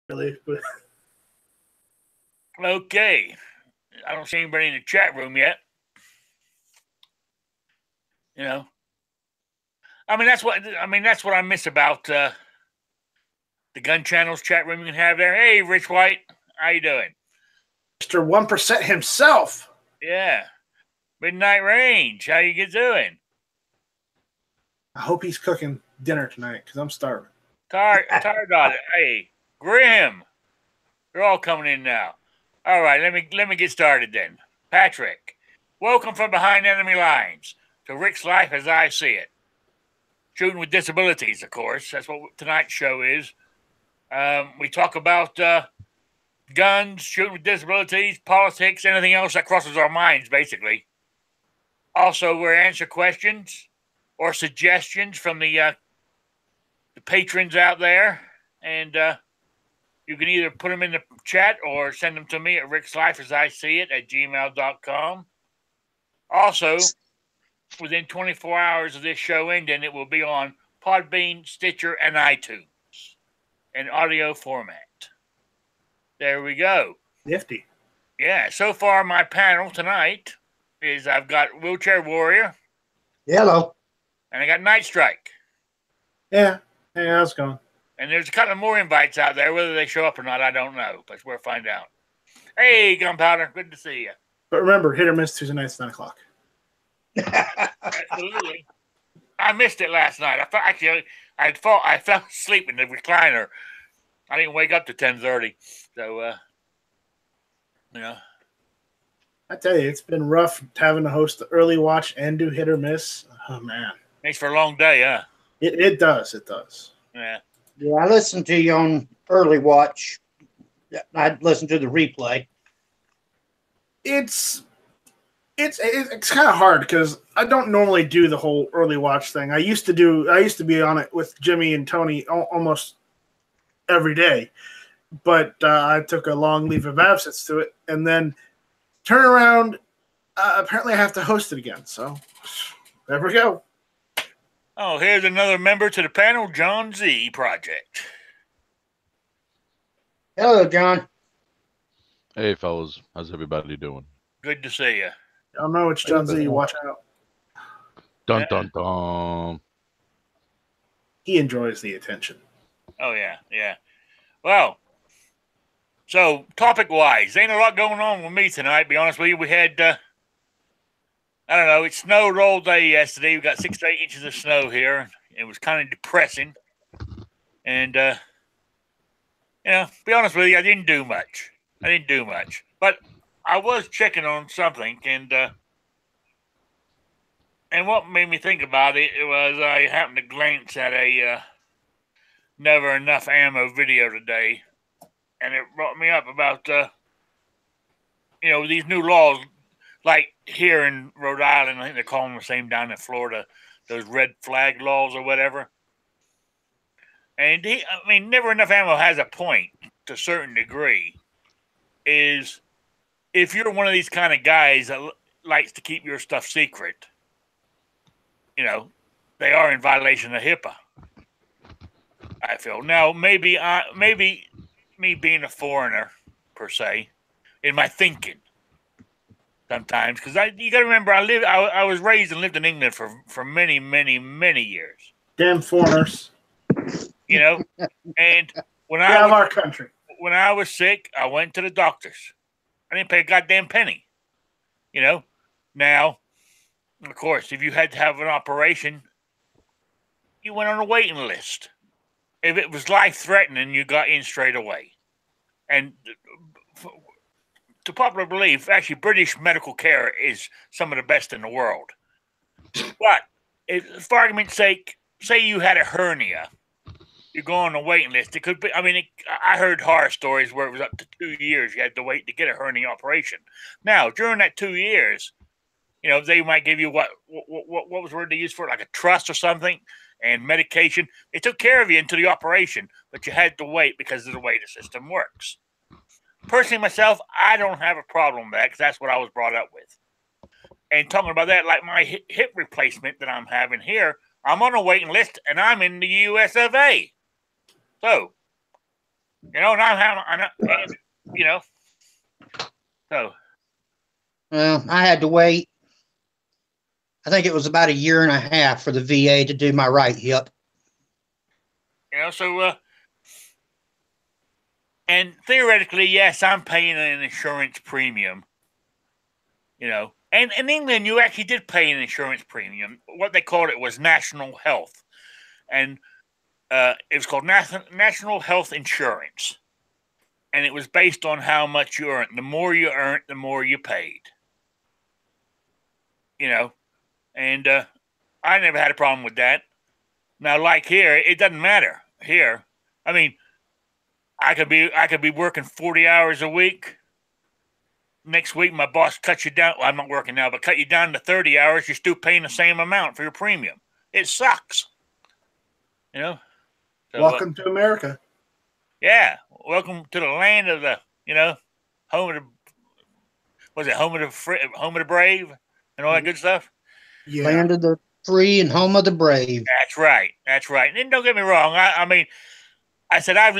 really, but Okay. I don't see anybody in the chat room yet. You know, that's what I miss about the Gun Channel's chat room you can have there. Hey, Rich White, how you doing? Mr. 1% himself. Yeah. Midnight Range, how you doing? I hope he's cooking dinner tonight because I'm starving. Tired on it. Hey, Grim, they're all coming in now. All right, let me get started then. Patrick, welcome from behind enemy lines to Rick's Life as I See It. Shooting with Disabilities, of course. That's what tonight's show is. We talk about guns, shooting with disabilities, politics, anything else that crosses our minds, basically. Also, we answer questions or suggestions from the patrons out there, and you can either put them in the chat or send them to me at rickslifeasiseeit@gmail.com. Also, within 24 hours of this show ending, it will be on Podbean, Stitcher, and iTunes in audio format. There we go. Nifty. Yeah, so far my panel tonight is I've got Wheelchair Warrior. Hello. And I got Night Strike. Yeah. Hey, how's it going? And there's a couple more invites out there. Whether they show up or not, I don't know. But we'll find out. Hey, Gunpowder. Good to see you. But remember, hit or miss Tuesday nights, 9 o'clock. Absolutely. I missed it last night. I fell asleep in the recliner. I didn't wake up to 10:30. So, I tell you, it's been rough having to host the early watch and do hit or miss. Oh, man. Makes for a long day, huh? It does. It does. Yeah. Yeah, I listened to you on early watch. I'd listen to the replay. It's kind of hard because I don't normally do the whole early watch thing. I used to be on it with Jimmy and Tony almost every day, but I took a long leave of absence to it, and then turn around. Apparently, I have to host it again. So there we go. Oh, here's another member to the panel, John Z. Project. Hello, John. Hey, fellas. How's everybody doing? Good to see you. I know it's John Z. Watch out. Dun, dun, dun. He enjoys the attention. Oh, yeah, yeah. Well, so topic-wise, ain't a lot going on with me tonight, be honest with you. We had, I don't know, it snowed all day yesterday. We got 6 to 8 inches of snow here. It was kind of depressing. And, be honest with you, I didn't do much. But I was checking on something, and what made me think about it was I happened to glance at a Never Enough Ammo video today, and it brought me up about, these new laws, like here in Rhode Island, I think they're calling them the same down in Florida, those red flag laws or whatever. And Never Enough Ammo has a point to a certain degree, is if you're one of these kind of guys that likes to keep your stuff secret, they are in violation of HIPAA, I feel. Now, maybe me being a foreigner, per se, in my thinking sometimes, because you got to remember, I was raised and lived in England for many, many, many years. Damn foreigners. And when our country. When I was sick, I went to the doctors. I didn't pay a goddamn penny. Now, of course, if you had to have an operation, you went on a waiting list. If it was life-threatening, you got in straight away. And to popular belief, actually, British medical care is some of the best in the world. But, for argument's sake, say you had a hernia, you go on a waiting list. It could be. I heard horror stories where it was up to 2 years you had to wait to get a hernia operation. Now, during that 2 years, they might give you what was the word they used for it, like a trust or something, and medication. They took care of you until the operation, but you had to wait because of the way the system works. Personally, myself, I don't have a problem with that because that's what I was brought up with. And talking about that, like my hip replacement that I'm having here, I'm on a waiting list and I'm in the US of A. So, You know, and I know, and, you know, so Well, I had to wait. I think it was about a year and a half for the VA to do my right hip. you know, so and theoretically, yes, I'm paying an insurance premium. You know, and in England, you actually did pay an insurance premium. What they called it was national health, and it was called national health insurance, and it was based on how much you earned. The more you earned, the more you paid. You know, and I never had a problem with that. Now, like here, it doesn't matter. Here, I mean, I could be working 40 hours a week. Next week, my boss cuts you down. Well, I'm not working now, but cut you down to 30 hours. You're still paying the same amount for your premium. It sucks. You know? So, Welcome to America. Yeah. Welcome to the land of the, home of the, was it home of the brave and all that good stuff? Yeah. Land of the free and home of the brave. That's right. That's right. And don't get me wrong. I mean, I said I've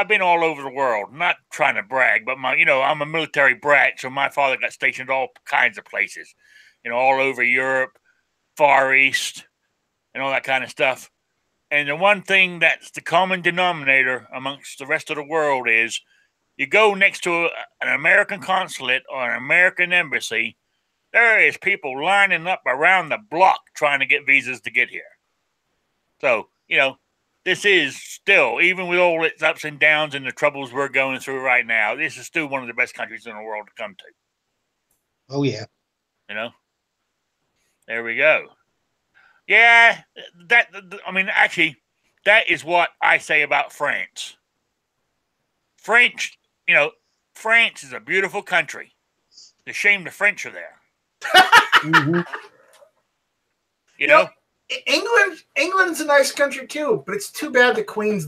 been all over the world. Not trying to brag, but I'm a military brat, so my father got stationed all kinds of places, all over Europe, Far East, and all that kind of stuff. And the one thing that's the common denominator amongst the rest of the world is you go next to an American consulate or an American embassy, there is people lining up around the block trying to get visas to get here. So, this is still, even with all its ups and downs and the troubles we're going through right now, this is still one of the best countries in the world to come to. Oh, yeah. There we go. Yeah, actually, that is what I say about France. France is a beautiful country. It's a shame the French are there. Mm-hmm. You know? England's a nice country too, but it's too bad the Queen's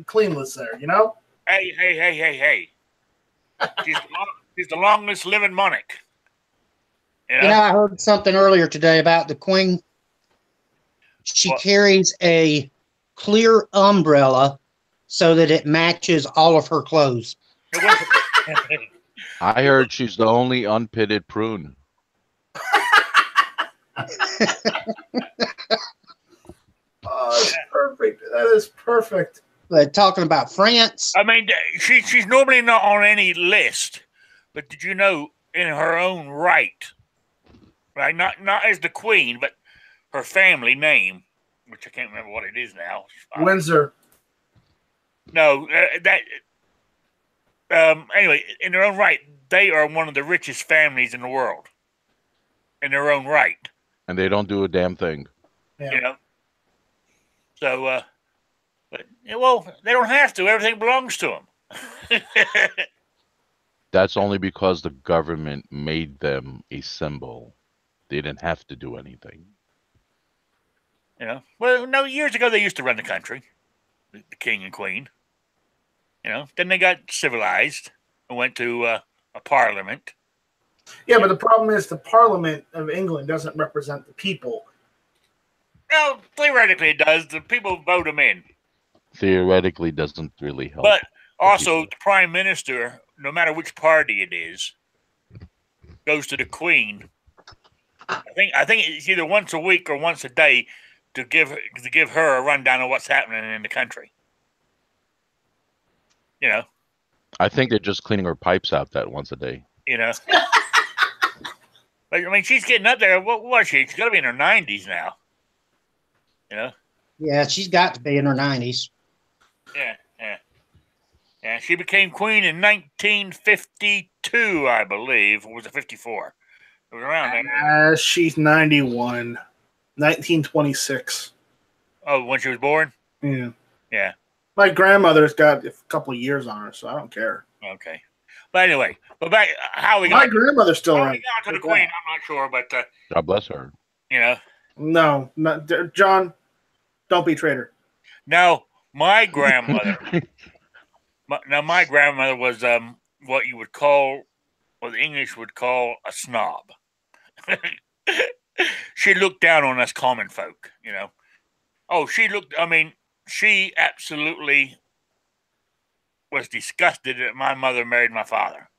cleanless there, Hey. She's the longest living monarch. I heard something earlier today about the Queen. She carries a clear umbrella so that it matches all of her clothes. I heard she's the only unpitted prune. Oh, that's perfect. That is perfect. But talking about France. I mean, she's normally not on any list, but did you know in her own right, not as the Queen, but her family name, which I can't remember what it is now. Windsor. No, anyway, in their own right, they are one of the richest families in the world. In their own right. And they don't do a damn thing. Yeah. So, but they don't have to. Everything belongs to them. That's only because the government made them a symbol. They didn't have to do anything. Well, no, years ago they used to run the country, the king and queen. Then they got civilized and went to a parliament. Yeah, but the problem is the Parliament of England doesn't represent the people. Well, theoretically it does. The people vote them in. Theoretically doesn't really help. But also, the prime minister, no matter which party it is, goes to the queen. I think it's either once a week or once a day to give her a rundown of what's happening in the country. I think they're just cleaning her pipes out that once a day. But, I mean, she's getting up there. What was she? She's got to be in her 90s now. Yeah, she's got to be in her 90s. Yeah, she became queen in 1952, I believe. Or was it 54? It was around there. She's 91. 1926. Oh, when she was born? Yeah. Yeah. My grandmother's got a couple of years on her, so I don't care. Okay. But anyway, back how we My got grandmother's still how around. we got to the queen, I'm not sure, but God bless her. No, not John. Don't be traitor. Now my grandmother. my grandmother was what you would call, what the English would call, a snob. She looked down on us common folk. Oh, she absolutely was disgusted that my mother married my father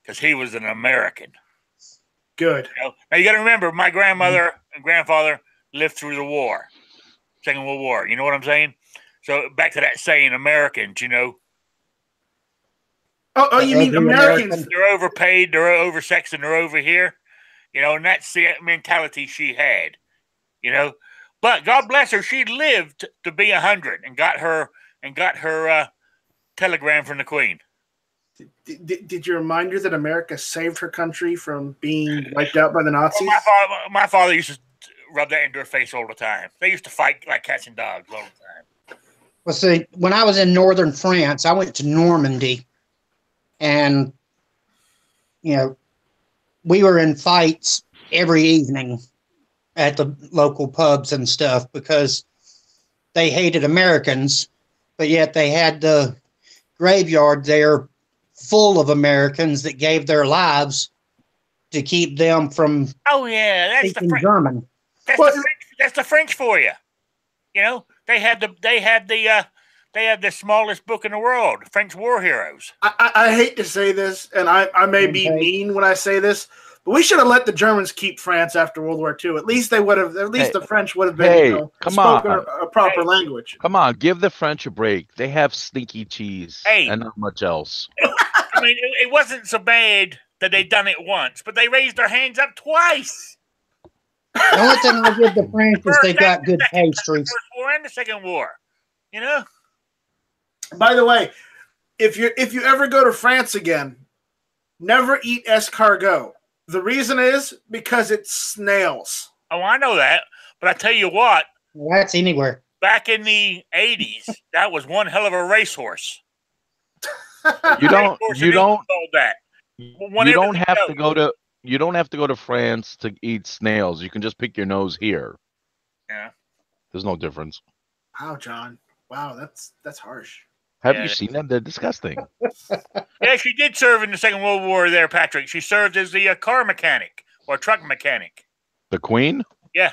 because he was an American. Good. Now you got to remember, my grandmother and grandfather lived through the war, Second World War. You know what I'm saying? So back to that saying, Americans. Oh, you mean Americans? They're overpaid, they're oversexed, and they're over here. And that's the mentality she had. But God bless her, she lived to be 100 and got her telegram from the Queen. Did you remind her that America saved her country from being wiped out by the Nazis? Well, my father used to rub that into her face all the time. They used to fight like cats and dogs all the time. Well, see, when I was in northern France, I went to Normandy, and we were in fights every evening at the local pubs and stuff because they hated Americans, but yet they had the graveyard there full of Americans that gave their lives to keep them from that's the German. That's the French for you. They had the smallest book in the world, French War Heroes. I hate to say this, and I may be mean when I say this, but we should have let the Germans keep France after World War II. At least they would have. At least the French would have been spoken a proper language. Come on, give the French a break. They have stinky cheese and not much else. I mean, it wasn't so bad that they done it once, but they raised their hands up twice. The only thing I give the French is they got good pastries. The First War and the Second War, By the way, if you ever go to France again, never eat escargot. The reason is because it's snails. Oh, I know that, but I tell you what, that's anywhere. Back in the 80s, that was one hell of a racehorse. You don't have to go to France to eat snails. You can just pick your nose here. Yeah. There's no difference. Wow, John. Wow, that's harsh. Have you seen them? They're disgusting. Yeah, she did serve in the Second World War there, Patrick. She served as the car mechanic or truck mechanic. The Queen? Yeah.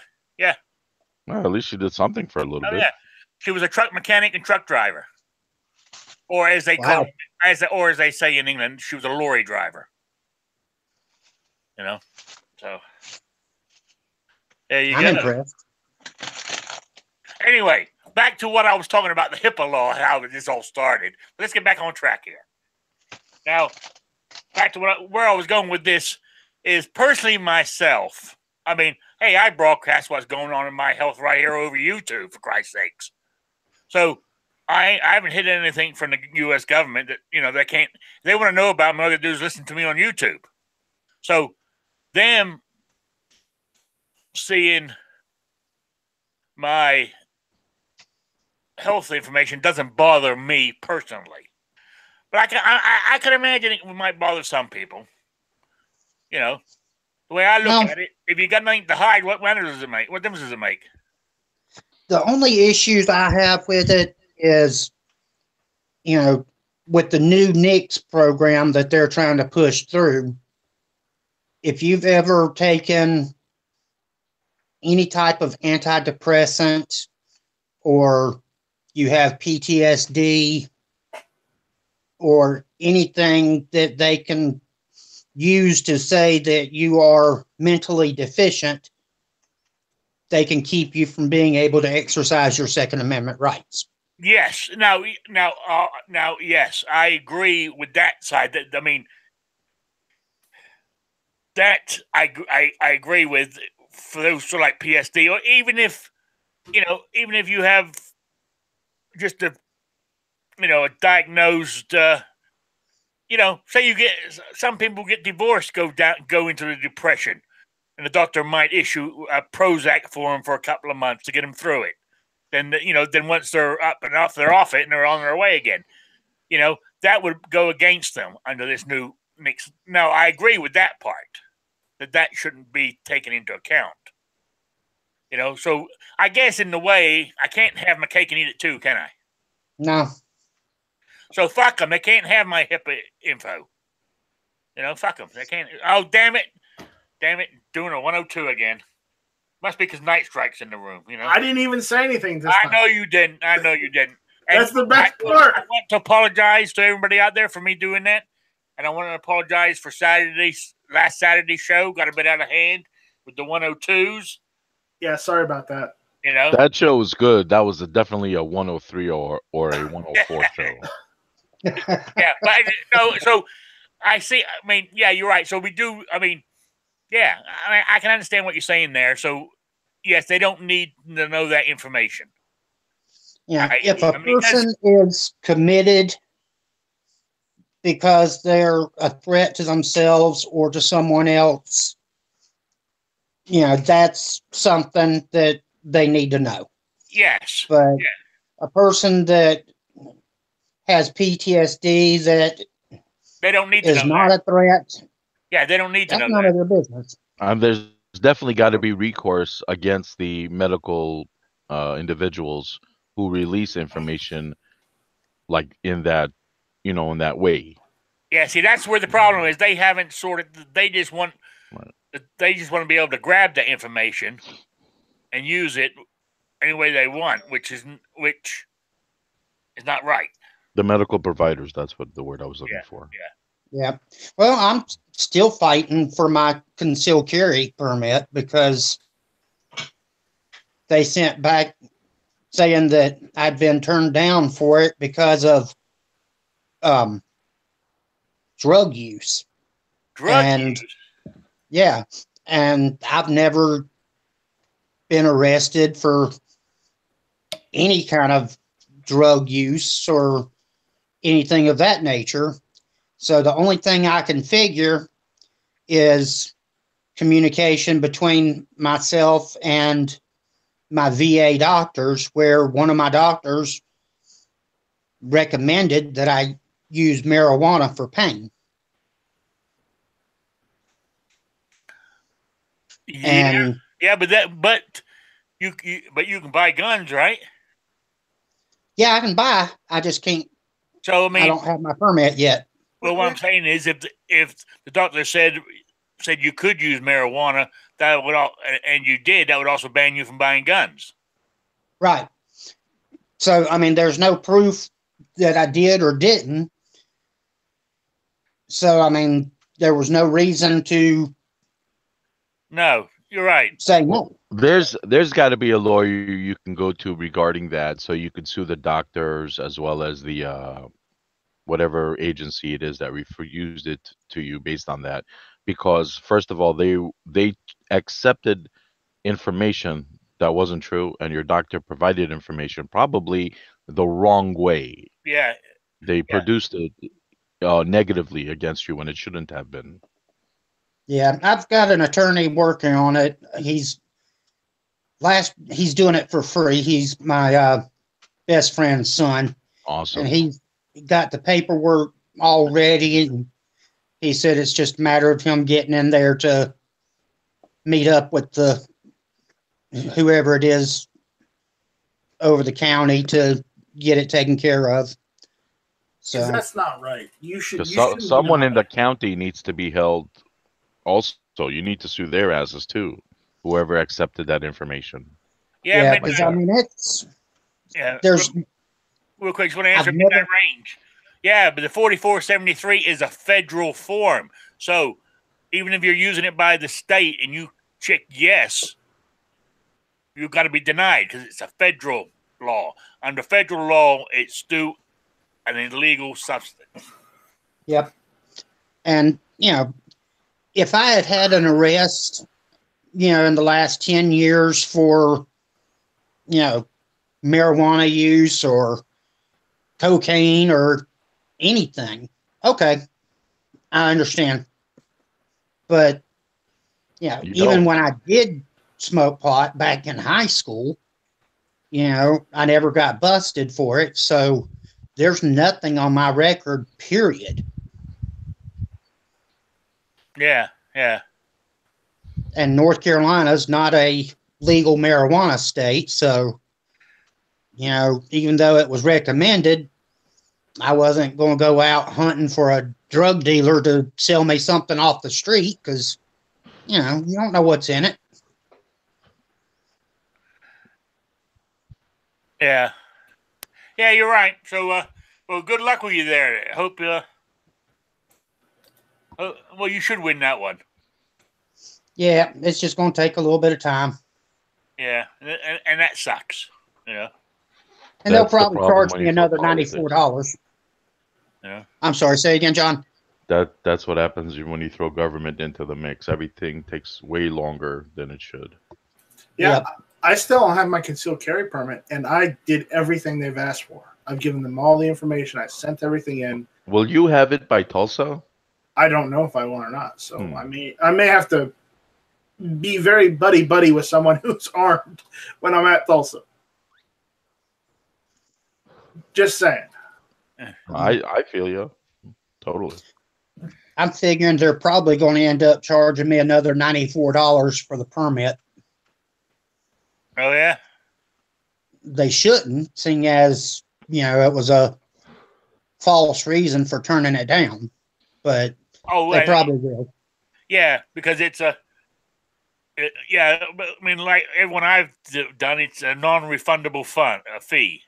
Well, at least she did something for a little bit. Yeah. She was a truck mechanic and truck driver. Or as they call it, or as they say in England, she was a lorry driver. So there you go. I'm impressed. Anyway, back to what I was talking about, the HIPAA law, how this all started. Let's get back on track here. Now, back to where I was going with this is personally myself. I mean, hey, I broadcast what's going on in my health right here over YouTube, for Christ's sakes. So I haven't hid anything from the U.S. government that, they want to know about me, all they do is listen to me on YouTube. So them seeing my health information doesn't bother me personally, but I can imagine it might bother some people. The way I look at it, if you got nothing to hide, what difference does it make? What difference does it make? The only issues I have with it is, with the new NICS program that they're trying to push through. If you've ever taken any type of antidepressant or you have PTSD or anything that they can use to say that you are mentally deficient, they can keep you from being able to exercise your Second Amendment rights. Yes. Now, yes, I agree with that side. I mean, that I agree with for those sort of like PSD, or even if you have just a diagnosed, say you get, some people get divorced, go into the depression, and the doctor might issue a Prozac for them for a couple of months to get them through it. Then once they're up and off, they're off it and they're on their way again. That would go against them under this new mix. Now, I agree with that part, that shouldn't be taken into account. So I guess in the way, I can't have my cake and eat it too, can I? No. So fuck them. They can't have my HIPAA info. Fuck them. They can't. Oh, damn it. Doing a 102 again. Must be because Night Strike's in the room. I didn't even say anything this time. I know you didn't. That's the best part. I want to apologize to everybody out there for me doing that. And I want to apologize for last Saturday's show. Got a bit out of hand with the 102s. Yeah, sorry about that. You know, That show was good. That was definitely a 103 or a 104 show. Yeah, but so I see. I mean, yeah, you're right. So we do. I mean, yeah, I can understand what you're saying there. So yes, they don't need to know that information. Yeah, if a person is committed because they're a threat to themselves or to someone else, that's something that they need to know. Yes. But a person that has PTSD that they don't need to is not a threat. Yeah, they don't need to know that. That's none of their business. There's definitely got to be recourse against the medical individuals who release information like in that way. Yeah, see, that's where the problem is. They haven't sorted. They just want to be able to grab the information and use it any way they want, which is not right. The medical providers, that's what the word I was looking for. Yeah. Well, I'm still fighting for my concealed carry permit because they sent back saying that I'd been turned down for it because of drug use. Drug use? Yeah. And I've never been arrested for any kind of drug use or anything of that nature. So the only thing I can figure is communication between myself and my VA doctors, where one of my doctors recommended that I use marijuana for pain. But you can buy guns, right? Yeah, I can buy. I just can't. So I mean, I don't have my permit yet. Well, what I'm saying is, if the doctor said you could use marijuana, that would and you did, that would also ban you from buying guns. Right. So I mean, there's no proof that I did or didn't. So I mean, there was no reason to. No, you're right. Say no. There's got to be a lawyer you can go to regarding that, so you could sue the doctors as well as the whatever agency it is that refused it to you based on that, because first of all, they accepted information that wasn't true, and your doctor provided information probably the wrong way. Yeah. They produced it negatively against you when it shouldn't have been. Yeah, I've got an attorney working on it. He's doing it for free. He's my best friend's son. Awesome. And he's got the paperwork all ready, and he said it's just a matter of him getting in there to meet up with whoever it is over the county to get it taken care of. So that's not right. You should. Someone in the county needs to be held. Also, you need to sue their asses too. Whoever accepted that information. Yeah, because I mean it's. Yeah. There's. Real quick, just want to answer in that range. Yeah, but the 4473 is a federal form. So even if you're using it by the state and you check yes, you've got to be denied because it's a federal law. Under federal law, it's still an illegal substance. Yep. And, if I had an arrest, in the last 10 years for, marijuana use or cocaine or anything, okay, I understand. But, even when I did smoke pot back in high school, I never got busted for it. So there's nothing on my record, period. Yeah. And North Carolina's not a legal marijuana state. So, even though it was recommended, I wasn't going to go out hunting for a drug dealer to sell me something off the street because, you don't know what's in it. Yeah. Yeah, you're right. So, well, good luck with you there. Hope. Well, you should win that one. Yeah, it's just going to take a little bit of time. Yeah, and that sucks. Yeah. And they'll probably charge me another $94. Yeah. I'm sorry. Say again, John. That's what happens when you throw government into the mix. Everything takes way longer than it should. Yeah, Yep. I still don't have my concealed carry permit, and I did everything they've asked for. I've given them all the information. I sent everything in. Will you have it by Tulsa? I don't know if I will or not. So I may have to be very buddy with someone who's armed when I'm at Tulsa. Just saying. I feel you. Totally. I'm figuring they're probably going to end up charging me another $94 for the permit. Oh, yeah? They shouldn't, seeing as, it was a false reason for turning it down. But they probably will. Yeah, because it's I mean, like everyone I've done, it's a non-refundable fee.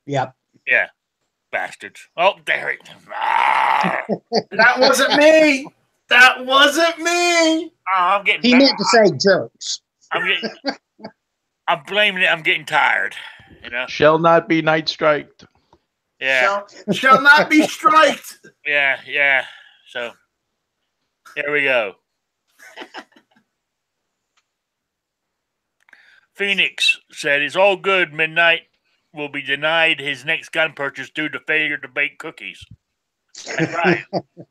Yep. Yeah, bastards. Oh, there it. Ah. That wasn't me. That wasn't me. Oh, I'm getting. He meant to say jerks. I'm blaming it. I'm getting tired. Shall not be night striked. Yeah. Shall not be striked. Yeah. So, there we go. Phoenix said, "It's all good. Midnight will be denied his next gun purchase due to failure to bake cookies." That's right.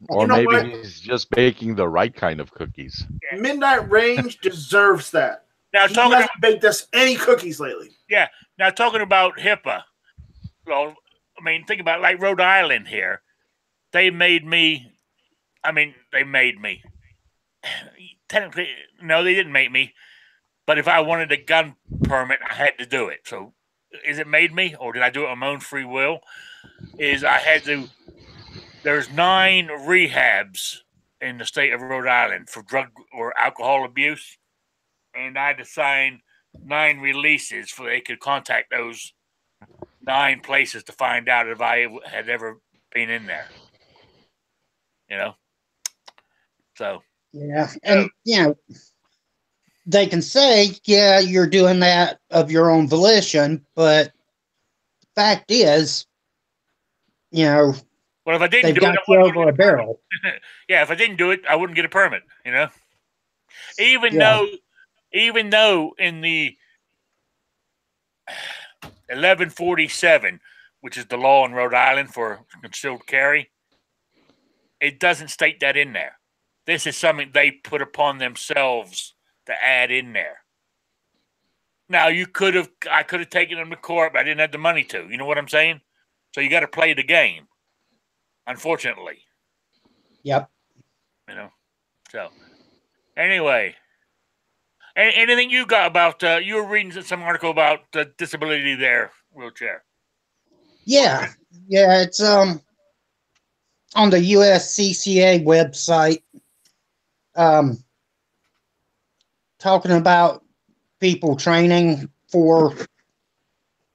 Or maybe he's just baking the right kind of cookies. Yeah. Midnight Range deserves that. Now, he hasn't baked us any cookies lately. Yeah. Now, talking about HIPAA, well, I mean, think about it, like Rhode Island here. They made me. Technically, no, they didn't make me. But if I wanted a gun permit, I had to do it. So, is it made me, or did I do it on my own free will? I had to. There's 9 rehabs in the state of Rhode Island for drug or alcohol abuse, and I had to sign 9 releases so they could contact those 9 places to find out if I had ever been in there. So. Yeah, and they can say, yeah, you're doing that of your own volition, but the fact is, well, if I didn't do got it, you over a barrel. Yeah, if I didn't do it, I wouldn't get a permit. Even though in the 1147, which is the law in Rhode Island for concealed carry, it doesn't state that in there. This is something they put upon themselves to add in there. Now, I could have taken them to court, but I didn't have the money to. You know what I'm saying? So you got to play the game, unfortunately. Yep. So anyway, anything you got about, you were reading some article about disability there, wheelchair. Yeah, it's on the USCCA website, talking about people training for,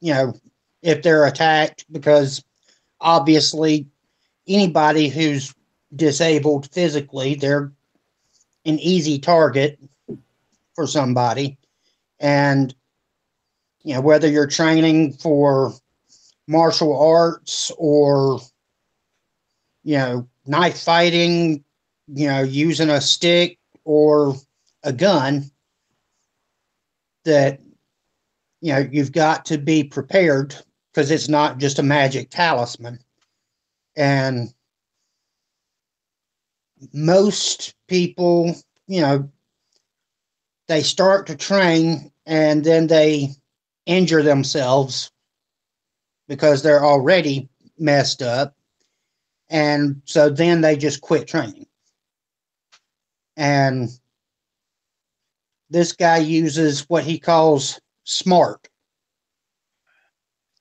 if they're attacked, because obviously anybody who's disabled physically, they're an easy target for somebody. And, whether you're training for martial arts or, knife fighting, using a stick or a gun, that, you've got to be prepared, because it's not just a magic talisman. And most people, they start to train and then they injure themselves because they're already messed up. And so then they just quit training. And this guy uses what he calls SMART.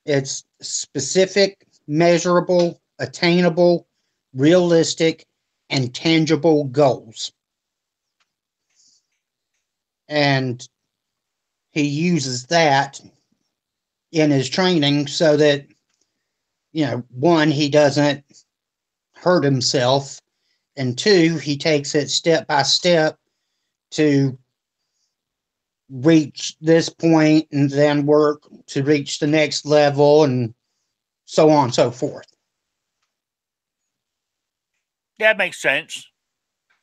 It's specific, measurable, attainable, realistic, and tangible goals. And he uses that in his training so that one, he doesn't hurt himself, and two, he takes it step by step to reach this point and then work to reach the next level and so on and so forth. That makes sense.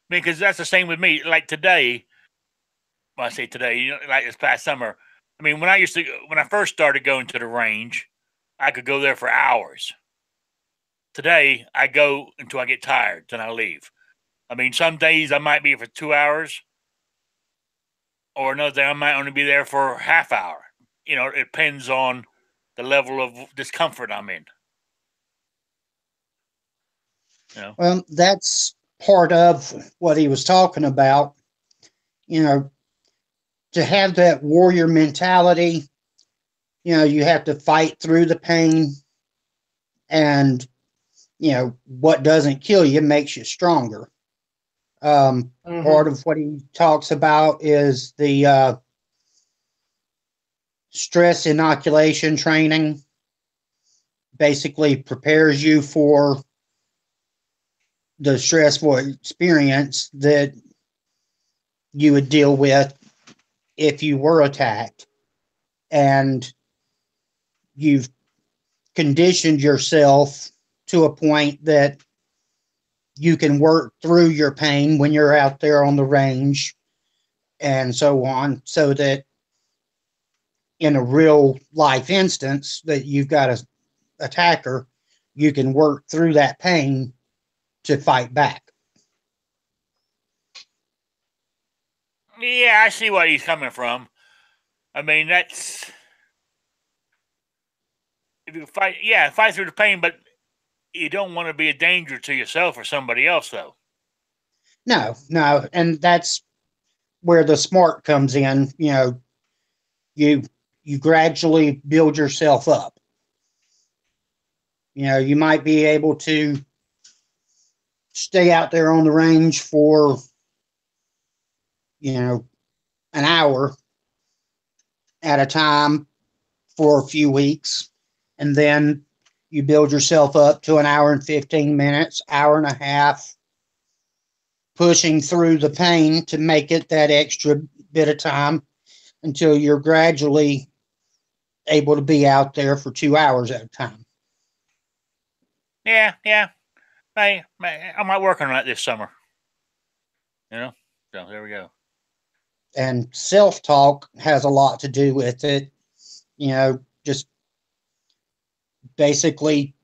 Because that's the same with me. Like today, well, I say today, like this past summer, I mean, when I first started going to the range, I could go there for hours. Today, I go until I get tired, then I leave. I mean, some days I might be for 2 hours, or another day I might only be there for a half hour. It depends on the level of discomfort I'm in. Well, that's part of what he was talking about. To have that warrior mentality, you have to fight through the pain, and what doesn't kill you makes you stronger. Part of what he talks about is the stress inoculation training. Basically prepares you for the stressful experience that you would deal with if you were attacked, and you've conditioned yourself to a point that you can work through your pain when you're out there on the range and so on, so that in a real life instance that you've got an attacker, you can work through that pain to fight back. Yeah, I see where he's coming from. I mean, that's if you fight through the pain, but you don't want to be a danger to yourself or somebody else, though. No, and that's where the smart comes in. You gradually build yourself up. You might be able to stay out there on the range for an hour at a time for a few weeks, and then you build yourself up to an hour and 15 minutes, hour and a half, pushing through the pain to make it that extra bit of time until you're gradually able to be out there for 2 hours at a time. Yeah. I might work on that this summer. So there we go. And self-talk has a lot to do with it. Just basically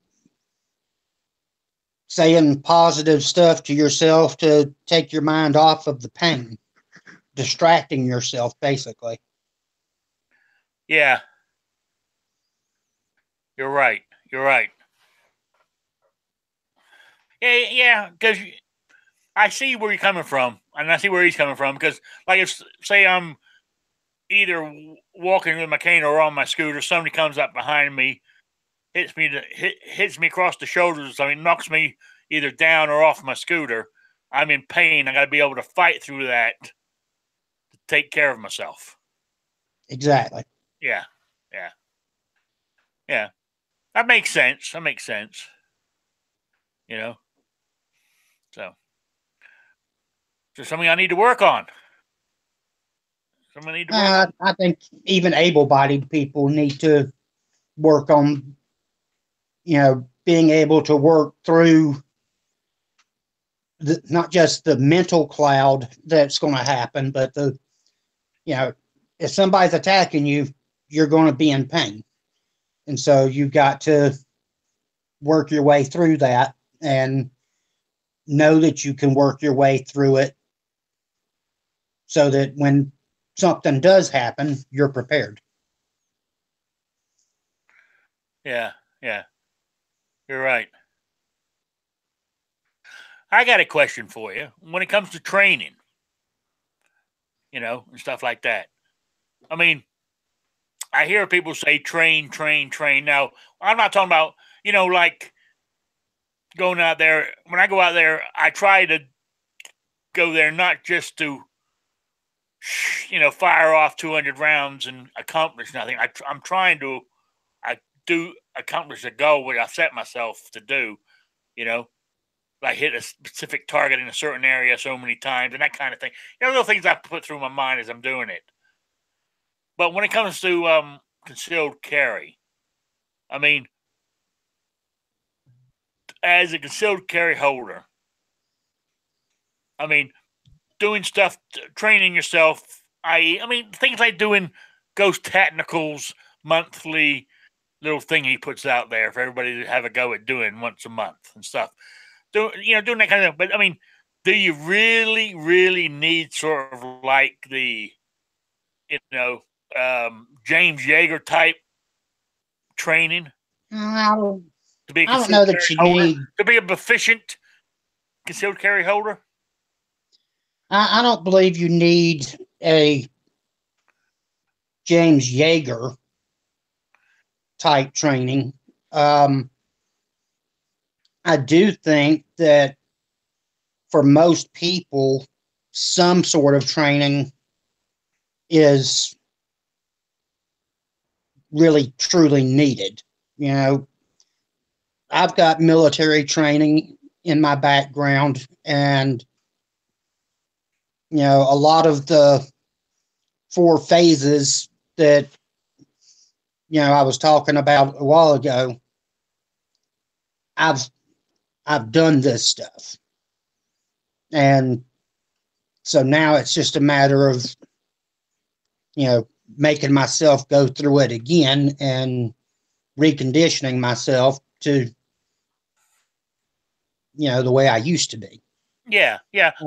saying positive stuff to yourself to take your mind off of the pain, distracting yourself, basically. Yeah. You're right. Yeah, because I see where you're coming from, and I see where he's coming from, because, like, if, say I'm either walking with my cane or on my scooter, somebody comes up behind me, hits me across the shoulders, knocks me either down or off my scooter, I'm in pain. I got to be able to fight through that to take care of myself. Exactly. Yeah. That makes sense. So something I need to work on. I think even able-bodied people need to work on, being able to work through not just the mental cloud that's going to happen, but if somebody's attacking you, you're going to be in pain. And so you've got to work your way through that and know that you can work your way through it so that when something does happen, you're prepared. Yeah. You're right. I got a question for you. When it comes to training, and stuff like that. I mean, I hear people say train. Now, I'm not talking about, like going out there. When I go out there, I try to go there not just to, fire off 200 rounds and accomplish nothing. I'm trying to accomplish a goal what I set myself to do, like hit a specific target in a certain area so many times and that kind of thing. Little things I put through my mind as I'm doing it. But when it comes to concealed carry, I mean, as a concealed carry holder, I mean, doing stuff, training yourself, things like doing Ghost Technicals monthly little thing he puts out there for everybody to have a go at doing once a month and stuff. Doing that kind of thing. But I mean, do you really, really need sort of like the, James Yeager type training? I don't To be a know that you need to be a proficient concealed carry holder. I don't believe you need a James Yeager type training. I do think that for most people, some sort of training is really truly needed. I've got military training in my background, and a lot of the 4 phases that I was talking about a while ago, I've done this stuff. And so now it's just a matter of making myself go through it again and reconditioning myself to the way I used to be. Yeah.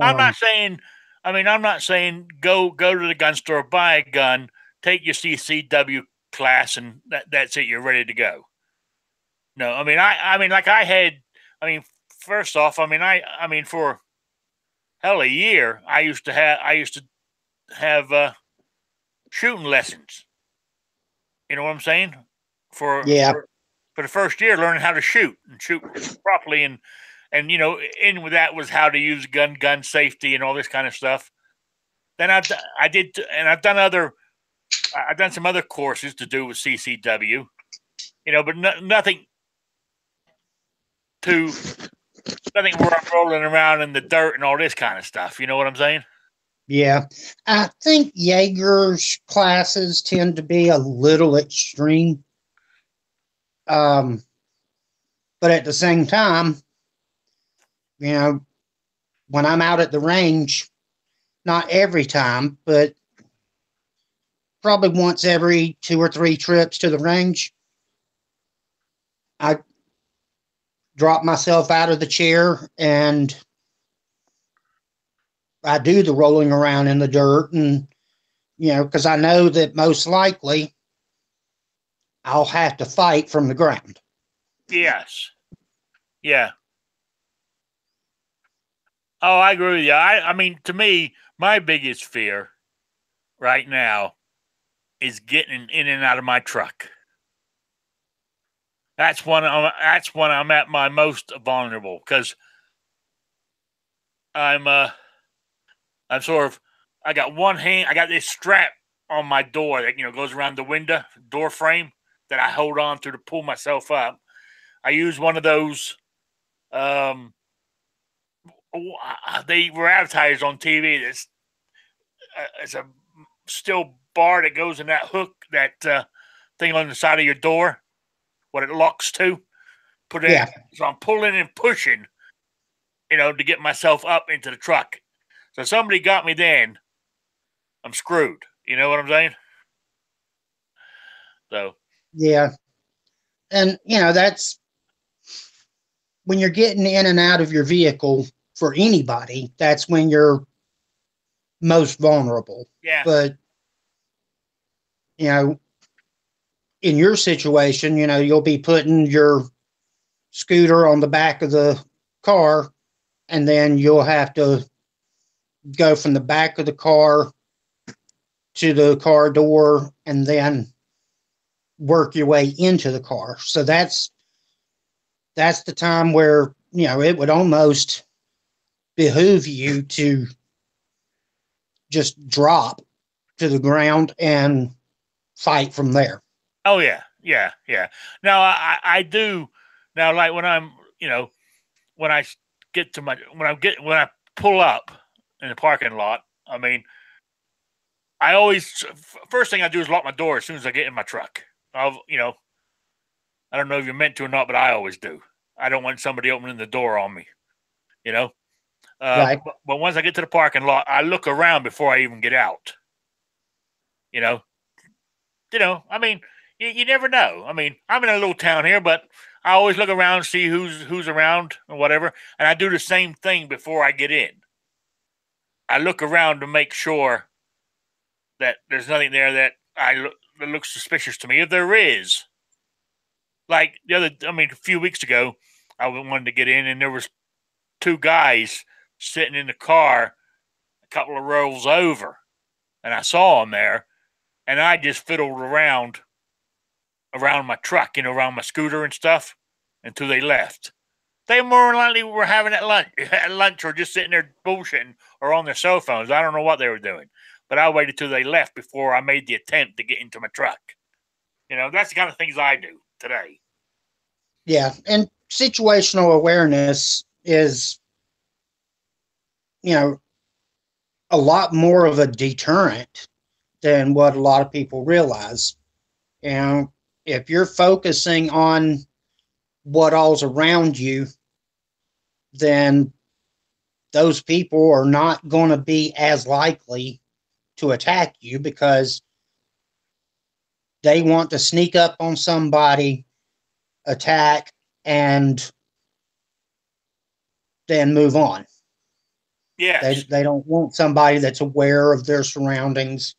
I'm not saying go to the gun store, buy a gun, take your CCW class, and that's it. You're ready to go. No, first off, for hell a year, I used to have shooting lessons. You know what I'm saying? For the first year, learning how to shoot properly, and in with that was how to use gun safety and all this kind of stuff. Then I've done some other courses to do with CCW, but nothing where I'm rolling around in the dirt and all this kind of stuff. You know what I'm saying? Yeah. I think Jaeger's classes tend to be a little extreme. But at the same time, when I'm out at the range, not every time, but probably once every 2 or 3 trips to the range, I drop myself out of the chair and I do the rolling around in the dirt, and because I know that most likely I'll have to fight from the ground. Yes. Yeah. Oh, I agree with you. I mean, to me, my biggest fear right now is getting in and out of my truck. That's when I'm at my most vulnerable, because I got one hand, I got this strap on my door that goes around the door frame that I hold on to pull myself up. I use one of those. They were advertised on TV. It's a steel bar that goes in that hook, that thing on the side of your door, what it locks to. Put it. Yeah. So I'm pulling and pushing, to get myself up into the truck. So somebody got me then, I'm screwed. You know what I'm saying? So. Yeah. And, that's when you're getting in and out of your vehicle for anybody, that's when you're most vulnerable. Yeah. But, in your situation, you'll be putting your scooter on the back of the car, and then you'll have to go from the back of the car to the car door and then work your way into the car. So that's the time where, it would almost behoove you to just drop to the ground and fight from there. Oh, yeah. Yeah, yeah. Now I do now, like when I'm, when I get to when I pull up in the parking lot. I mean, I always first thing I do is lock my door as soon as I get in my truck. I don't know if you're meant to or not, but I always do. I don't want somebody opening the door on me. You know. Right. But once I get to the parking lot, I look around before I even get out. You know. I mean, you never know. I mean, I'm in a little town here, but I always look around, see who's around or whatever, and I do the same thing before I get in. I look around to make sure that there's nothing there that that looks suspicious to me. If there is, like a few weeks ago, I wanted to get in, and there was two guys sitting in the car a couple of rows over, and I saw them there, and I just fiddled around my truck, around my scooter and stuff, until they left. They more likely were having at lunch or just sitting there bullshitting or on their cell phones. I don't know what they were doing. But I waited till they left before I made the attempt to get into my truck. That's the kind of things I do today. Yeah, and situational awareness is, a lot more of a deterrent than what a lot of people realize. If you're focusing on what all's around you, then those people are not going to be as likely to attack you because they want to sneak up on somebody, attack, and then move on. Yes. They don't want somebody that's aware of their surroundings,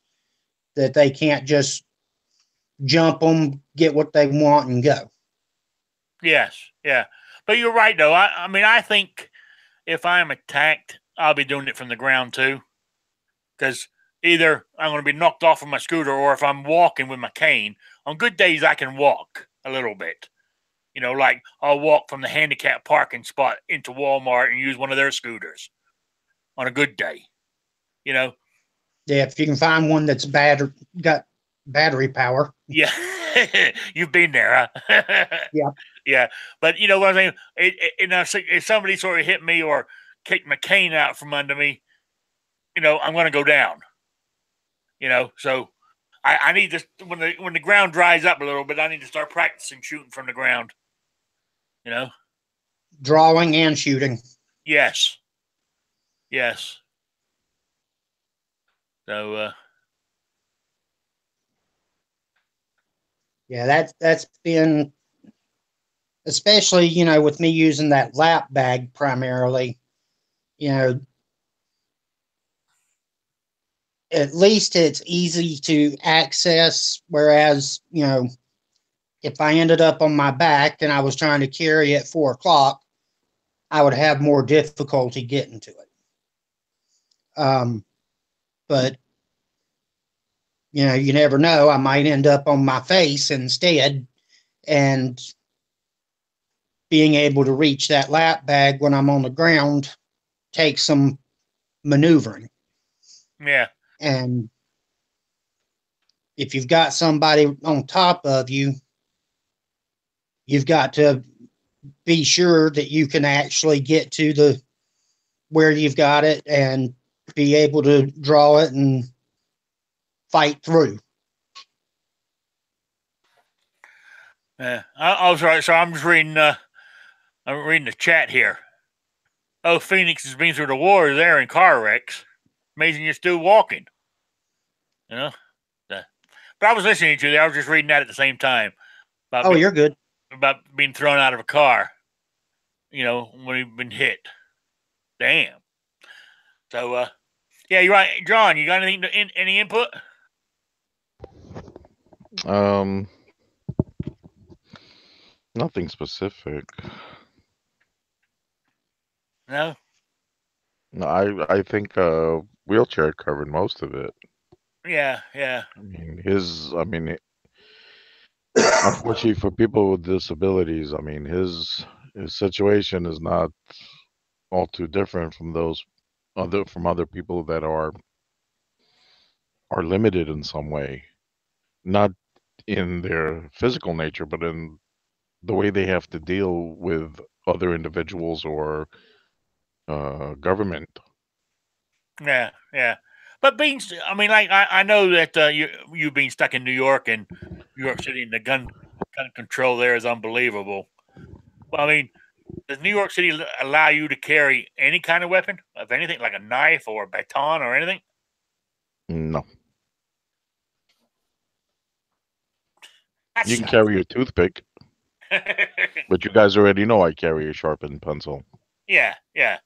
that they can't just jump them, get what they want, and go. Yes, yeah. But you're right, though. I think if I'm attacked, I'll be doing it from the ground, too. Because either I'm going to be knocked off of my scooter, or if I'm walking with my cane, on good days I can walk a little bit. Like I'll walk from the handicap parking spot into Walmart and use one of their scooters on a good day. Yeah, if you can find one that's got battery power. Yeah, you've been there, huh? Yeah. Yeah, but you know what I'm saying? If somebody sort of hit me or kicked my cane out from under me, I'm going to go down. So I need to, when the ground dries up a little bit, I need to start practicing shooting from the ground. Drawing and shooting. Yes. So yeah, that's been, especially with me using that lap bag primarily. At least it's easy to access, whereas if I ended up on my back and I was trying to carry at 4 o'clock, I would have more difficulty getting to it. But you never know. I might end up on my face instead, and being able to reach that lap bag when I'm on the ground takes some maneuvering. Yeah. And if you've got somebody on top of you, you've got to be sure that you can actually get to where you've got it and be able to draw it and fight through. Yeah. Oh, sorry. So I'm just reading. I'm reading the chat here. Oh, Phoenix has been through the war there in car wrecks. Amazing you're still walking. But I was listening to you. I was just reading that at the same time. You're good. About being thrown out of a car. When you've been hit. Damn. So, yeah, you're right. John, you got any input? Nothing specific. No? No, I think wheelchair covered most of it. Yeah. Unfortunately for people with disabilities, his situation is not all too different from other people that are limited in some way. Not in their physical nature, but in the way they have to deal with other individuals or government. Yeah, yeah. But I mean, like I know that you being stuck in New York and New York City, and the gun control there is unbelievable. Well, I mean, does New York City allow you to carry any kind of weapon, of anything, like a knife or a baton or anything? No, That you can sucks. carry a toothpick, but you guys already know I carry a sharpened pencil. Yeah, yeah.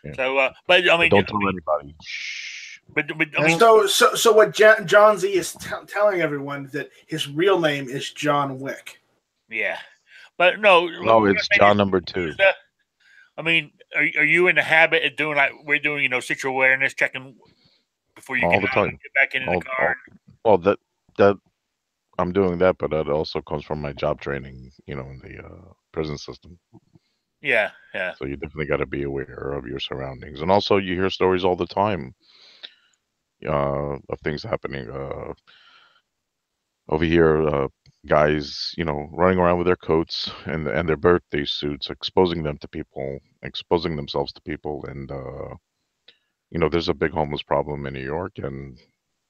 Yeah. So, but I But mean, don't tell anybody. Shh. but I mean, So what John Z is telling everyone that his real name is John Wick. yeah. But no, No, it's John number 2. I mean, are you in the habit of doing like we're doing, sexual awareness checking before you All get the out and time. get back into the car? Well, that I'm doing that, but that also comes from my job training, in the prison system. Yeah, yeah. So you definitely got to be aware of your surroundings, and also you hear stories all the time of things happening over here. Guys, running around with their coats and their birthday suits, exposing themselves to people, and there's a big homeless problem in New York, and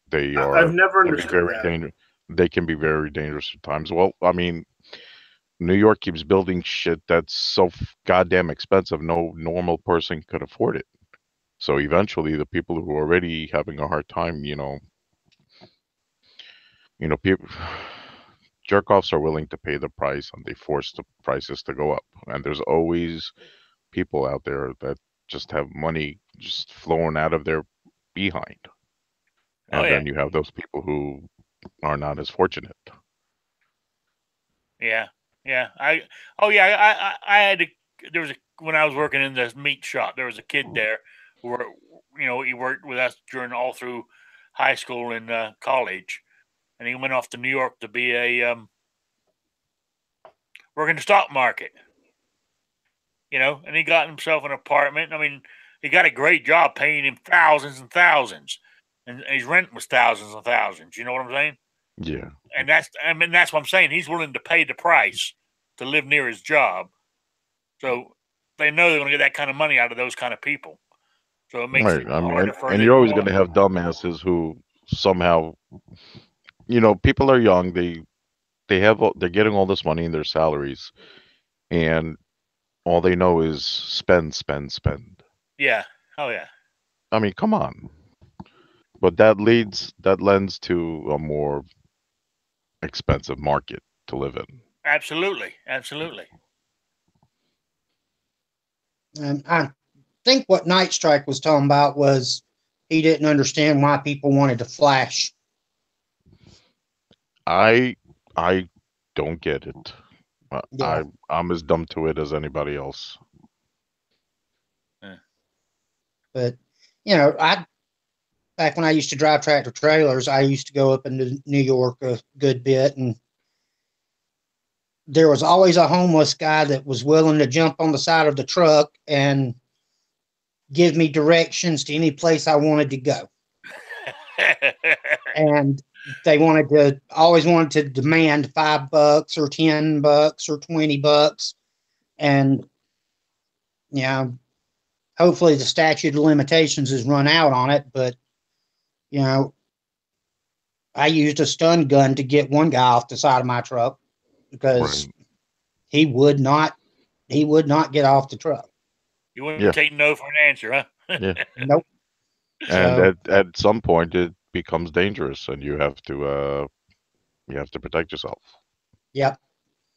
they I've never can be understood very that. dangerous. They can be very dangerous at times. Well, I mean, New York keeps building shit that's so goddamn expensive, no normal person could afford it. So eventually, the people who are already having a hard time, people, jerk offs are willing to pay the price, and they force the prices to go up. And there's always people out there that just have money just flowing out of their behind. Oh And yeah, then you have those people who are not as fortunate. yeah, yeah. I had to. There was when I was working in this meat shop, there was a kid there who he worked with us during all through high school and college, and he went off to New York to be a working the stock market. And he got himself an apartment. I mean, he got a great job paying him thousands and thousands, and his rent was thousands and thousands. You know what I'm saying? Yeah. And that's what I'm saying. He's willing to pay the price to live near his job. So they know they're going to get that kind of money out of those kind of people. So it makes Right. it I mean, harder for and the you're always going to have dumbasses who somehow, people are young. They're getting all this money in their salaries, and all they know is spend, spend, spend. Yeah. Oh yeah. I mean, come on. But that lends to a more expensive market to live in. Absolutely. Absolutely. And I think what Night Strike was talking about was he didn't understand why people wanted to flash. I don't get it. Yeah. I'm as dumb to it as anybody else. But I back when I used to drive tractor trailers, I used to go up into New York a good bit, and there was always a homeless guy that was willing to jump on the side of the truck and give me directions to any place I wanted to go. And they always wanted to demand $5 or $10 or $20. And, hopefully the statute of limitations has run out on it. But, I used a stun gun to get one guy off the side of my truck because he would not get off the truck. You wouldn't take no for an answer, huh? Yeah. Nope. And at some point it becomes dangerous, and you have to protect yourself. Yep.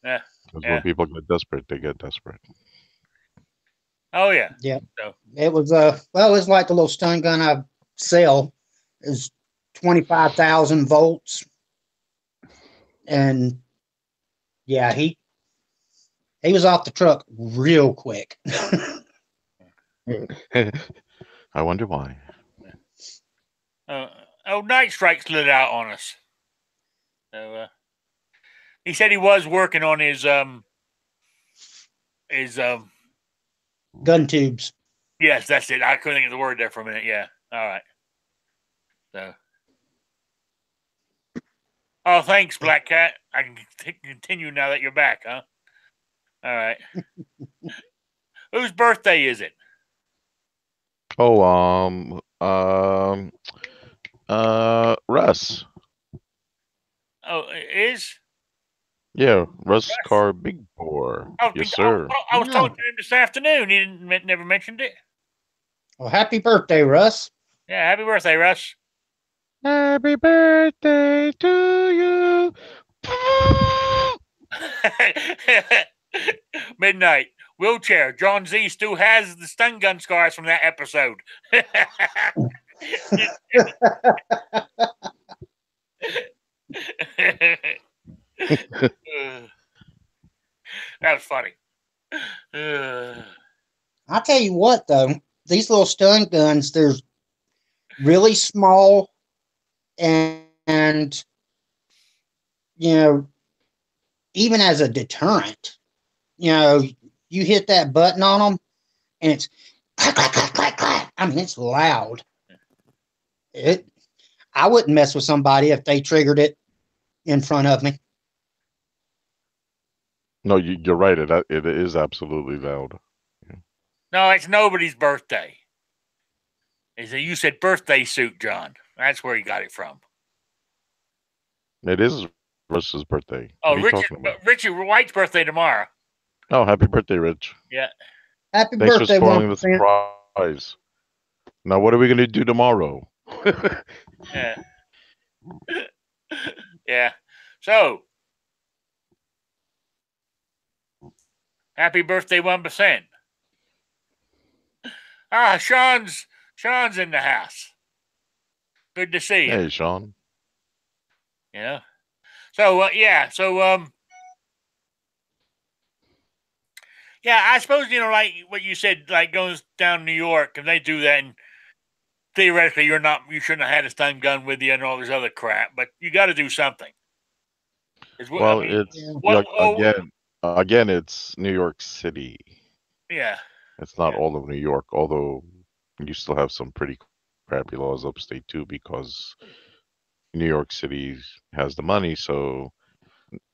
Yeah. Because when people get desperate, they get desperate. Oh yeah. Yep. So. It was it's like the little stun gun I sell is 25,000 volts, and yeah, he was off the truck real quick. I wonder why. Night Strike lit out on us. So he said he was working on his gun tubes. Yes, that's it. I couldn't think of the word there for a minute. Yeah. All right. So. Oh, thanks, Black Cat. I can continue now that you're back, huh? All right. Whose birthday is it? Oh, Russ. Oh, it is? Yeah, Russ Russ? Carr Big Bore. Yes, sir. I was Yeah. talking to him this afternoon. He never mentioned it. Well, happy birthday, Russ. Yeah, happy birthday, Russ. Happy birthday to you. Midnight. Wheelchair. John Z still has the stun gun scars from that episode. That was funny. I'll tell you what, though, these little stun guns, they're really small and you know, even as a deterrent, you hit that button on them and it's clack, clack, clack, clack, clack. I mean, it's loud. I wouldn't mess with somebody if they triggered it in front of me. No, you're right. It is absolutely loud. No, it's nobody's birthday. You said birthday suit, John. That's where he got it from. It is Russ's birthday. Oh, What are you talking about? Richard White's birthday tomorrow. Oh, happy birthday, Rich. Yeah. Happy Thanks birthday, for spoiling 1%. the surprise. Now, what are we going to do tomorrow? Yeah. Yeah. So, happy birthday, 1%. Ah, Sean's in the house. Good to see you. Hey, Sean. Yeah. So, yeah. So, yeah, I suppose, like what you said, like going down to New York, and they do that, and theoretically you shouldn't have had a stun gun with you and all this other crap, but you got to do something. Well, again, it's New York City. Yeah. It's not all of New York, although you still have some pretty crappy laws upstate too, because New York City has the money, so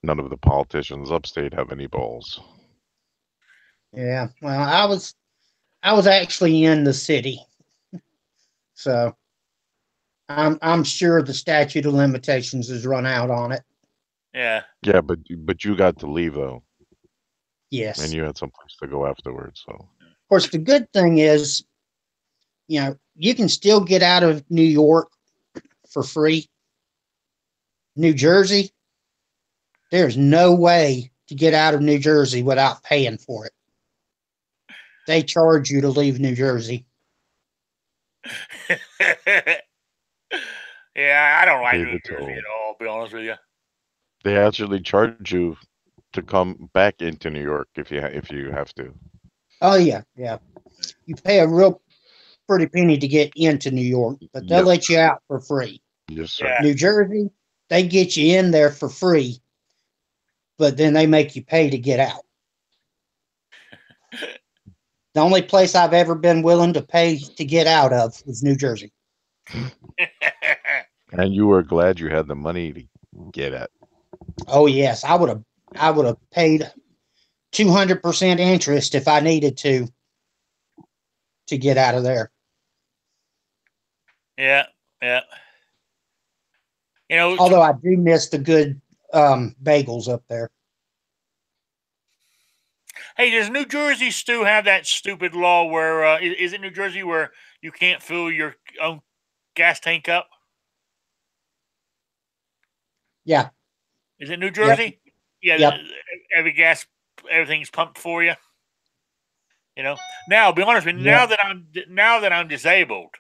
none of the politicians upstate have any balls. Yeah. Well, I was actually in the city, so I'm sure the statute of limitations has run out on it. Yeah. Yeah, but you got to leave though. Yes. And you had some place to go afterwards. So, of course, the good thing is, you can still get out of New York for free. New Jersey, there's no way to get out of New Jersey without paying for it. They charge you to leave New Jersey. Yeah, I don't like New Jersey at all, to be honest with you. They actually charge you to come back into New York if you have to. Oh yeah, yeah. You pay a real pretty penny to get into New York, but they'll let you out for free. Yes, sir. Yeah. New Jersey, they get you in there for free, but then they make you pay to get out. The only place I've ever been willing to pay to get out of was New Jersey. And you were glad you had the money to get at. Oh yes, I would have paid 200% interest if I needed to get out of there. Yeah, yeah. Although I do miss the good bagels up there. Hey, does New Jersey still have that stupid law where is it New Jersey where you can't fill your own gas tank up? Yeah. Is it New Jersey? Yep. Yeah. Yep. Everything's pumped for you. Now, I'll be honest with you. Yep. Now that I'm disabled,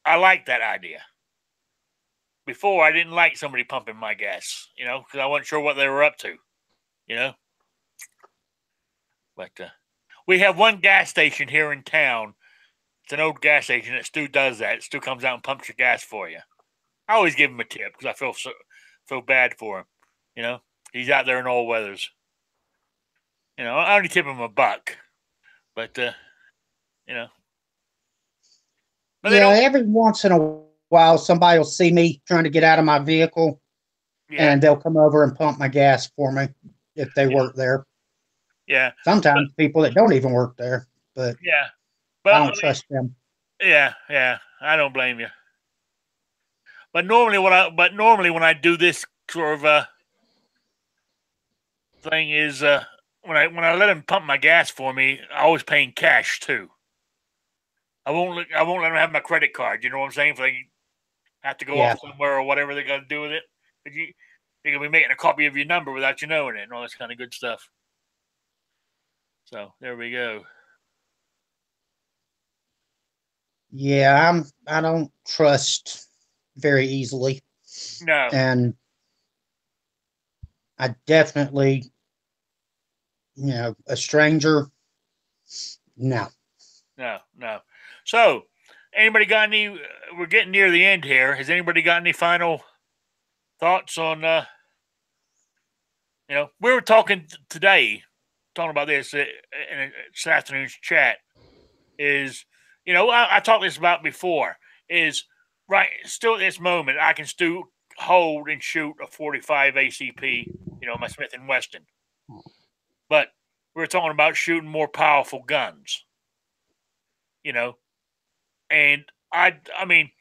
I like that idea. Before, I didn't like somebody pumping my gas, because I wasn't sure what they were up to, But we have one gas station here in town. It's an old gas station that still does that. It still comes out and pumps your gas for you. I always give him a tip because I feel bad for him. He's out there in all weathers. I only tip him $1, but But yeah, every once in a while, somebody will see me trying to get out of my vehicle, and they'll come over and pump my gas for me if they work there. Yeah. Sometimes people that don't even work there, but but I don't trust them. Yeah, I don't blame you. But normally when I do this sort of thing is when I let them pump my gas for me, I always pay in cash too. I won't let them have my credit card. You know what I'm saying? If they have to go off somewhere or whatever they're gonna do with it, but they're gonna be making a copy of your number without you knowing it and all this kind of good stuff. So there we go. Yeah, I don't trust very easily. No. And I definitely, a stranger, no. No. So, anybody got any? We're getting near the end here. Has anybody got any final thoughts on? We were talking about this in this afternoon's chat. Is I talked this about before. Is right still at this moment I can still hold and shoot a 45 ACP. My Smith and Wesson. But we were talking about shooting more powerful guns. And I mean,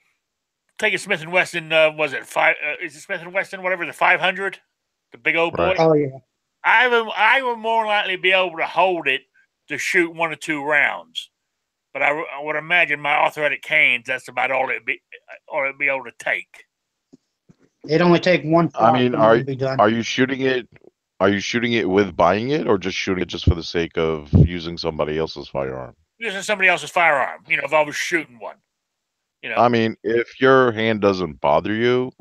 take a Smith and Wesson. Was it five? Is it Smith and Wesson? Whatever, the 500, the big old boy. Right. Oh yeah. I would more likely be able to hold it to shoot 1 or 2 rounds, but I would imagine my arthritic canes. That's about all it'd be able to take. It only take one shot. I mean, to be done. are you shooting it? Are you shooting it with buying it, or just shooting it just for the sake of using somebody else's firearm? Using somebody else's firearm. If I was shooting one. I mean, if your hand doesn't bother you,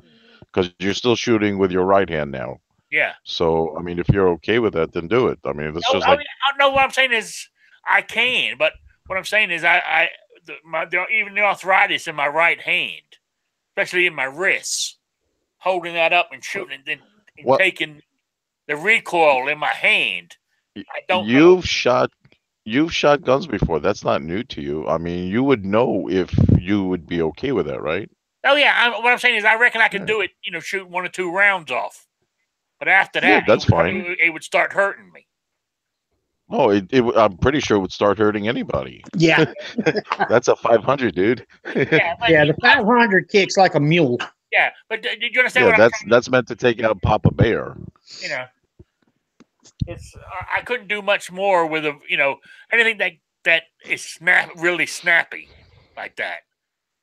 because you're still shooting with your right hand now. Yeah. So, I mean, if you're okay with that, then do it. I mean, if it's no, what I'm saying is I can, but what I'm saying is even the arthritis in my right hand, especially in my wrists, holding that up and shooting and then taking the recoil in my hand. I don't know. You've shot guns before. That's not new to you. I mean, you would know if you would be okay with that, right? Oh yeah. What I'm saying is I reckon I could do it. Shoot 1 or 2 rounds off. But after that, that's fine. It would start hurting me. Oh, I'm pretty sure it would start hurting anybody. Yeah. That's a 500, dude. Yeah, the 500 kicks like a mule. Yeah, but did you understand what I'm saying? That's meant to take out Papa Bear. It's I couldn't do much more with anything that is really snappy like that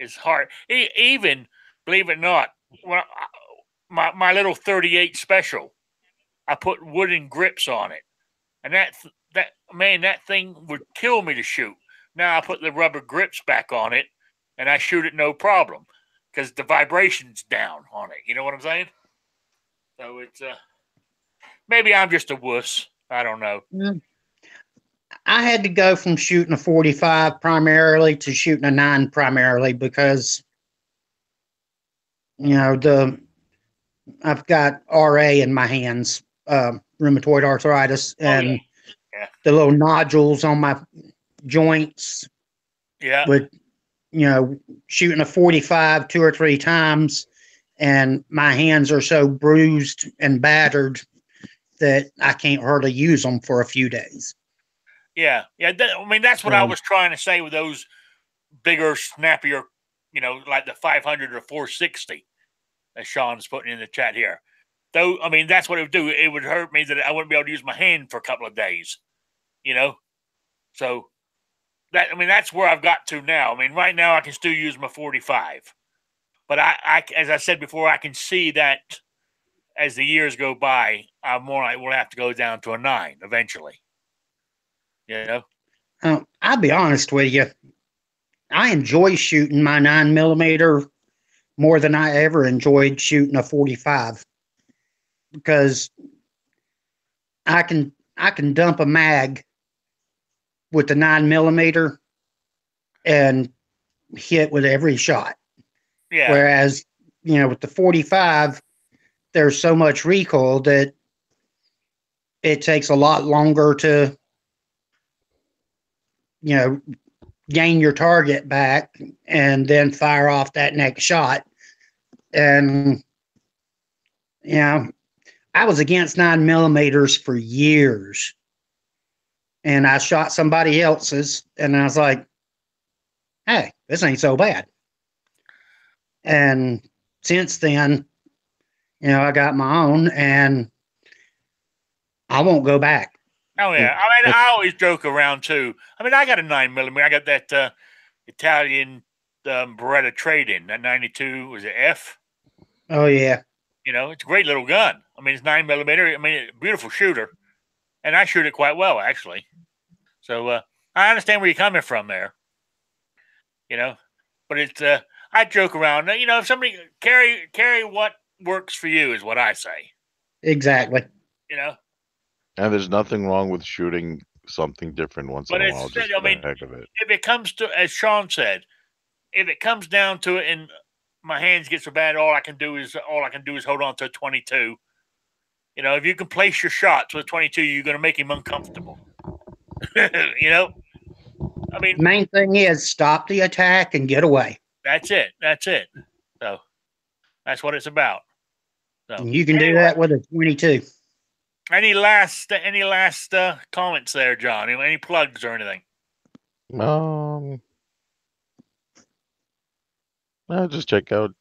is hard. Even believe it or not, when my little 38 special, I put wooden grips on it, and that thing would kill me to shoot. Now I put the rubber grips back on it, and I shoot it no problem because the vibration's down on it. You know what I'm saying? So it's maybe I'm just a wuss. I don't know. I had to go from shooting a 45 primarily to shooting a 9 primarily because I've got RA in my hands, rheumatoid arthritis, and the little nodules on my joints. Yeah. With shooting a 45 2 or 3 times, and my hands are so bruised and battered that I can't hardly use them for a few days. Yeah. That's what I was trying to say with those bigger, snappier, like the 500 or 460 that Sean's putting in the chat here. Though, that's what it would do. It would hurt me that I wouldn't be able to use my hand for a couple of days, So that's where I've got to now. Right now I can still use my 45, but I as I said before, I can see that as the years go by, I will have to go down to a 9 eventually. I'll be honest with you. I enjoy shooting my 9mm more than I ever enjoyed shooting a 45 because I can dump a mag with the 9mm and hit with every shot. Yeah. Whereas, with the 45, there's so much recoil that it takes a lot longer to, gain your target back and then fire off that next shot. And You know, I was against 9mm for years. And I shot somebody else's, and I was like, hey, this ain't so bad. And since then, you know, I got my own, and I won't go back. Oh, yeah. I mean, I always joke around, too. I mean, I got a 9mm. I got that Italian Beretta trade-in, that 92, was it F? Oh, yeah. You know, it's a great little gun. I mean, it's 9mm. I mean, beautiful shooter. And I shoot it quite well, actually. So I understand where you're coming from there. You know, but it's I joke around. You know, if somebody carry what works for you is what I say. Exactly. You know, and there's nothing wrong with shooting something different once in a while, just for the heck of it. If it comes to, as Sean said, if it comes down to it, and my hands get so bad, all I can do is hold on to a 22. You know, if you can place your shots with a 22, you're going to make him uncomfortable. You know. I mean, main thing is stop the attack and get away. That's it. So that's what it's about. So you can do that with a 22. Any last comments there, John? Any plugs or anything? I'll just check out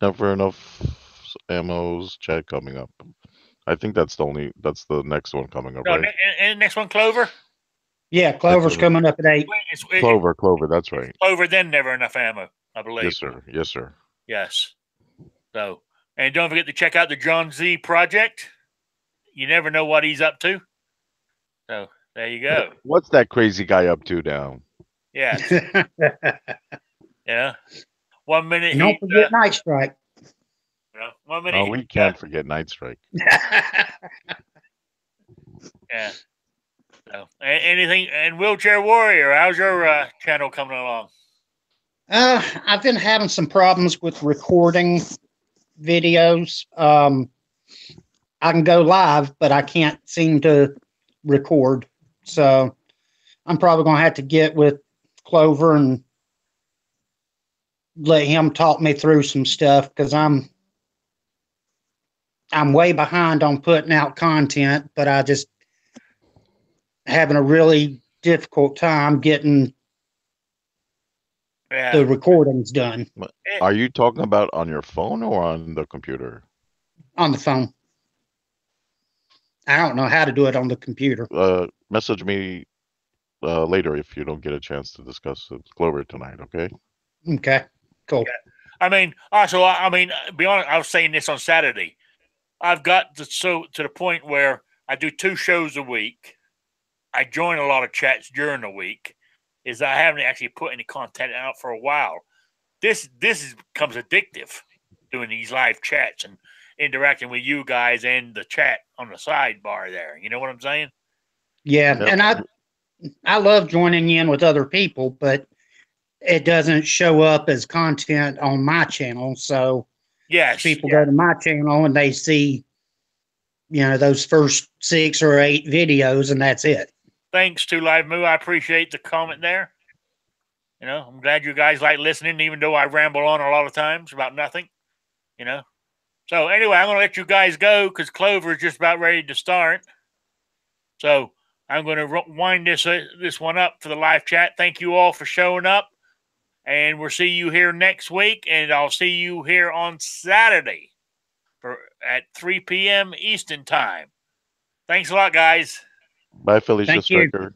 Never Enough Ammo's chat coming up. I think that's the next one coming up, right? And next one, Clover? Yeah, Clover's coming up at 8. Clover, that's right. Clover, then Never Enough Ammo, I believe. Yes, sir. Yes. So, and don't forget to check out the John Z Project. You never know what he's up to. So, there you go. What's that crazy guy up to now? Yeah. Yeah. 1 minute. Don't forget Night Strike. You know, 1 minute. Oh, we can't forget Night Strike. Yeah. So, anything, and Wheelchair Warrior, how's your channel coming along? I've been having some problems with recording videos. I can go live, but I can't seem to record. So I'm probably going to have to get with Clover and let him talk me through some stuff, because I'm way behind on putting out content, but I just having a really difficult time getting the recordings done. Are you talking about on your phone or on the computer? On the phone. I don't know how to do it on the computer. Message me later if you don't get a chance to discuss Clover tonight, okay? Okay, cool. Yeah. I mean, also, be honest, I was saying this on Saturday. I've got to the point where I do 2 shows a week. I join a lot of chats during the week. I haven't actually put any content out for a while. This becomes addictive, doing these live chats and interacting with you guys and the chat on the sidebar there. You know what I'm saying? Yeah, and I love joining in with other people, but it doesn't show up as content on my channel. So yes, people go to my channel and they see, those first 6 or 8 videos, and that's it. Thanks to Live Moo. I appreciate the comment there. I'm glad you guys like listening, even though I ramble on a lot of times about nothing. So anyway, I'm going to let you guys go because Clover is just about ready to start. So I'm going to wind this one up for the live chat. Thank you all for showing up. And we'll see you here next week. And I'll see you here on Saturday at 3 p.m. Eastern Time. Thanks a lot, guys. Bye, Felicia Striker.